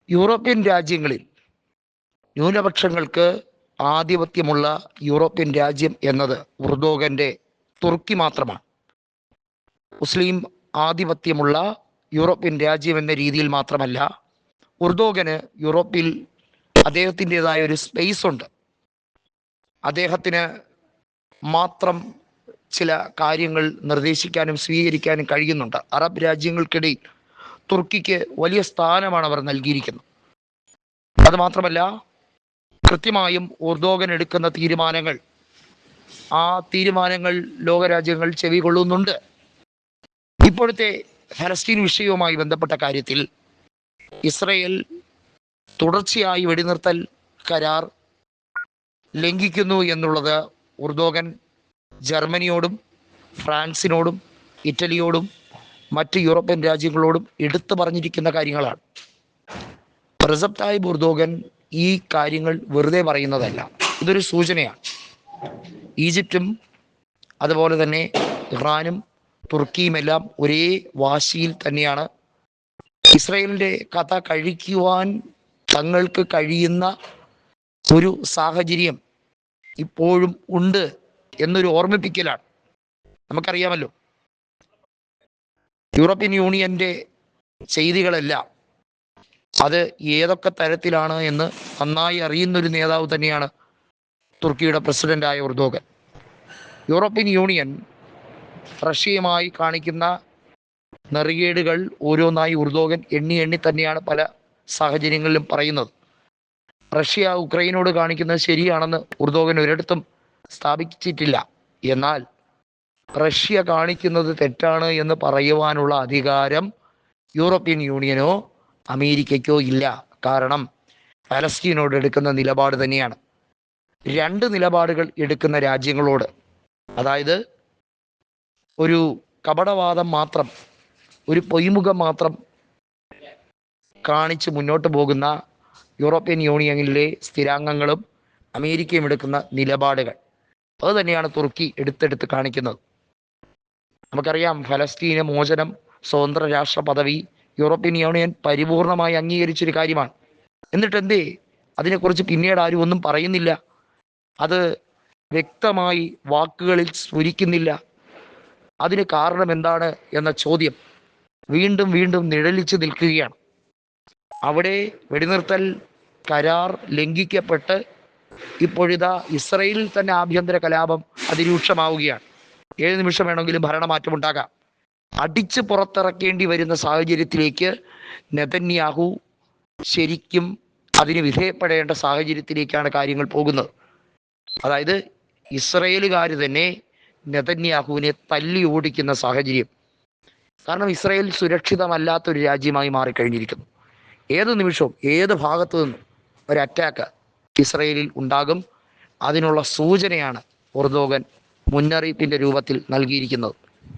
European രാജ്യങ്ങളിൽ ന്യൂനപക്ഷങ്ങൾക്ക് ആധിപത്യമുള്ള European രാജ്യം എന്നത് ഉർദോഗന്റെ തുർക്കി മാത്രമാണ്. മുസ്ലിം ആധിപത്യമുള്ള യൂറോപ്യൻ രാജ്യം എന്ന രീതിയിൽ മാത്രമല്ല, ഉർദോഗന് യൂറോപ്പിൽ അദ്ദേഹത്തിൻ്റെതായ ഒരു സ്പേസ് ഉണ്ട്. അദ്ദേഹത്തിന് മാത്രം ചില കാര്യങ്ങൾ നിർദ്ദേശിക്കാനും സ്വീകരിക്കാനും കഴിയുന്നുണ്ട്. അറബ് രാജ്യങ്ങൾക്കിടയിൽ തുർക്കിക്ക് വലിയ സ്ഥാനമാണ് അവർ നൽകിയിരിക്കുന്നത്. അതുമാത്രമല്ല, കൃത്യമായും ഉർദോഗൻ എടുക്കുന്ന തീരുമാനങ്ങൾ, ആ തീരുമാനങ്ങൾ ലോകരാജ്യങ്ങൾ ചെവികൊള്ളുന്നുണ്ട്. ഇപ്പോഴത്തെ ഫലസ്തീൻ വിഷയവുമായി ബന്ധപ്പെട്ട കാര്യത്തിൽ ഇസ്രയേൽ തുടർച്ചയായി വെടിനിർത്തൽ കരാർ ലംഘിക്കുന്നു എന്നുള്ളത് ഉർദോഗൻ ജർമ്മനിയോടും ഫ്രാൻസിനോടും ഇറ്റലിയോടും മറ്റ് യൂറോപ്യൻ രാജ്യങ്ങളോടും എടുത്തു പറഞ്ഞിരിക്കുന്ന കാര്യങ്ങളാണ്. റെസെപ് തായിബ് ഉർദോഗൻ ഈ കാര്യങ്ങൾ വെറുതെ പറയുന്നതല്ല, ഇതൊരു സൂചനയാണ്. ഈജിപ്തും അതുപോലെ തന്നെ ഇറാനും തുർക്കിയുമെല്ലാം ഒരേ വാശിയിൽ തന്നെയാണ്. ഇസ്രയേലിൻ്റെ കഥ കഴിക്കുവാൻ തങ്ങൾക്ക് കഴിയുന്ന ഒരു സാഹചര്യം ഇപ്പോഴും ഉണ്ട് എന്നൊരു ഓർമ്മിപ്പിക്കലാണ്. നമുക്കറിയാമല്ലോ, യൂറോപ്യൻ യൂണിയന്റെ ചെയ്തികളെല്ലാം അത് ഏതൊക്കെ തരത്തിലാണ് എന്ന് നന്നായി അറിയുന്നൊരു നേതാവ് തന്നെയാണ് തുർക്കിയുടെ പ്രസിഡന്റായ ഉർദോഗൻ. യൂറോപ്യൻ യൂണിയൻ റഷ്യയുമായി കാണിക്കുന്ന നെറികേടുകൾ ഓരോന്നായി ഉർദോഗൻ എണ്ണി എണ്ണി തന്നെയാണ് പല സാഹചര്യങ്ങളിലും പറയുന്നത്. റഷ്യ ഉക്രൈനോട് കാണിക്കുന്നത് ശരിയാണെന്ന് ഉർദോഗൻ ഒരിടത്തും സ്ഥാപിച്ചിട്ടില്ല. എന്നാൽ റഷ്യ കാണിക്കുന്നത് തെറ്റാണ് എന്ന് പറയുവാനുള്ള അധികാരം യൂറോപ്യൻ യൂണിയനോ അമേരിക്കയ്ക്കോ ഇല്ല. കാരണം ഫലസ്തീനോട് എടുക്കുന്ന നിലപാട് തന്നെയാണ്. രണ്ട് നിലപാടുകൾ എടുക്കുന്ന രാജ്യങ്ങളോട്, അതായത് ഒരു കപടവാദം മാത്രം, ഒരു പൊയ്മുഖം മാത്രം കാണിച്ച് മുന്നോട്ട് പോകുന്ന യൂറോപ്യൻ യൂണിയനിലെ സ്ഥിരാംഗങ്ങളും അമേരിക്കയും എടുക്കുന്ന നിലപാടുകൾ അത് തന്നെയാണ് തുർക്കി എടുത്തെടുത്ത് കാണിക്കുന്നത്. നമുക്കറിയാം, ഫലസ്തീന് മോചനം, സ്വതന്ത്ര രാഷ്ട്ര പദവി യൂറോപ്യൻ യൂണിയൻ പരിപൂർണമായി അംഗീകരിച്ചൊരു കാര്യമാണ്. എന്നിട്ടെന്തേ അതിനെക്കുറിച്ച് പിന്നീട് ആരും ഒന്നും പറയുന്നില്ല? അത് വ്യക്തമായി വാക്കുകളിൽ സ്ഫുരിക്കുന്നില്ല. അതിന് കാരണം എന്താണ് എന്ന ചോദ്യം വീണ്ടും വീണ്ടും നിഴലിച്ച് നിൽക്കുകയാണ്. അവിടെ വെടിനിർത്തൽ കരാർ ലംഘിക്കപ്പെട്ട് ഇപ്പോഴിതാ ഇസ്രയേലിൽ തന്നെ ആഭ്യന്തര കലാപം അതിരൂക്ഷമാവുകയാണ്. ഏത് നിമിഷം വേണമെങ്കിലും ഭരണമാറ്റമുണ്ടാകാം. അടിച്ച് പുറത്തിറക്കേണ്ടി വരുന്ന സാഹചര്യത്തിലേക്ക് നെതന്യാഹു ശരിക്കും അതിന് വിധേയപ്പെടേണ്ട സാഹചര്യത്തിലേക്കാണ് കാര്യങ്ങൾ പോകുന്നത്. അതായത് ഇസ്രയേലുകാർ തന്നെ നെതന്യാഹുവിനെ തല്ലി ഓടിക്കുന്ന സാഹചര്യം. കാരണം ഇസ്രയേൽ സുരക്ഷിതമല്ലാത്തൊരു രാജ്യമായി മാറിക്കഴിഞ്ഞിരിക്കുന്നു. ഏത് നിമിഷവും ഏത് ഭാഗത്തു നിന്നും ഒരു അറ്റാക്ക് ഇസ്രയേലിൽ ഉണ്ടാകും. അതിനുള്ള സൂചനയാണ് ഉർദോഗൻ മുന്നറിയിപ്പിൻ്റെ രൂപത്തിൽ നൽകിയിരിക്കുന്നത്.